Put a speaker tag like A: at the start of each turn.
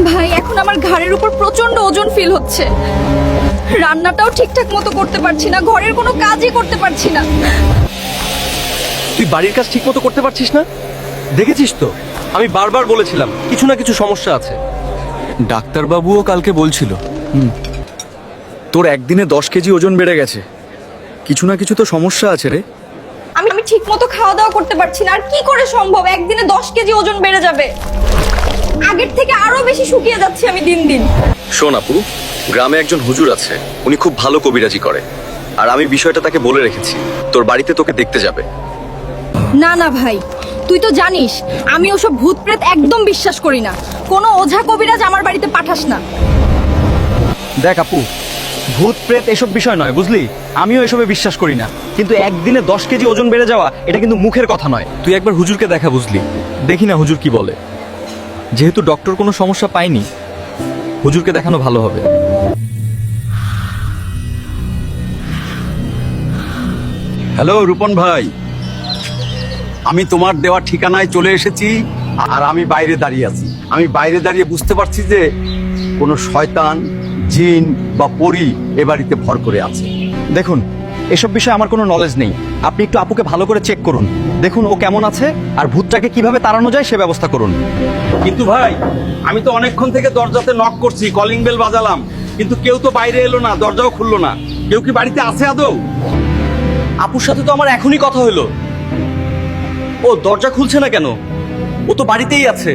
A: ভাই এখন আমার ঘাড়ের উপর প্রচন্ড ওজন ফিল হচ্ছে, রান্নাটাও ঠিকঠাক মতো করতে পারছি না, ঘরের কোনো কাজই করতে পারছি না।
B: তুই বাড়ির কাজ ঠিক মতো করতে পারছিস না? দেখেছিস তো, আমি বারবার বলেছিলাম কিছু না কিছু সমস্যা আছে।
C: ডাক্তারবাবুও কালকে বলছিল তোর একদিনে 10 কেজি ওজন বেড়ে গেছে। কিছু না কিছু তো সমস্যা আছে রে।
A: আমি ঠিক মতো খাওয়া দাওয়া করতে পারছি না, আর কি করে সম্ভব একদিনে 10 কেজি ওজন বেড়ে যাবে? আগের থেকে আরো বেশি শুকিয়ে যাচ্ছি আমি দিন দিন।
C: শোন আপু, গ্রামে একজন হুজুর আছে, উনি খুব ভালো কবিরাজি করে, আর আমি বিষয়টা তাকে বলে রেখেছি, তোর বাড়িতে তোকে দেখতে যাবে।
A: না না ভাই, তুই তো জানিস আমি ওসব ভূত প্রেত একদম বিশ্বাস করি না, কোনো ওঝা কবিরাজ আমার বাড়িতে পাঠাস না।
B: দেখ আপু, ভূত প্রেত এসব বিষয় নয়, বুঝলি? আমিও এসবে বিশ্বাস করি না, কিন্তু একদিনে 10 কেজি ওজন বেড়ে যাওয়া এটা কিন্তু মুখের কথা নয়। তুই একবার হুজুরকে দেখা, বুঝলি? দেখি না হুজুর কি বলে। যেহেতু ডক্টর কোনো সমস্যা পায়নি, হুজুরকে দেখানো ভালো হবে।
D: হ্যালো রূপন ভাই, আমি তোমার দেওয়া ঠিকানায় চলে এসেছি, আর আমি বাইরে দাঁড়িয়ে আছি। আমি বাইরে দাঁড়িয়ে বুঝতে পারছি যে কোনো শয়তান, জিন বা পরী এ বাড়িতে ভর করে আছে।
B: দেখুন, এসব বিষয়ে আমার কোনো নলেজ নেই, আপনি একটু আপুকে ভালো করে চেক করুন, দেখুন ও কেমন আছে, আর ভূতটাকে কিভাবে তাড়ানো যায় সে ব্যবস্থা করুন।
D: কিন্তু ভাই, আমি তো অনেকক্ষণ থেকে দরজাতে নক করছি, কলিং বেল বাজালাম, কিন্তু কেউ তো বাইরে এলো না, দরজাও খুললো না। কেউ কি বাড়িতে আছে আদৌ?
B: আপুর সাথে তো আমার এখনই কথা হলো, ও দরজা খুলছে না কেন? ও তো বাড়িতেই আছে।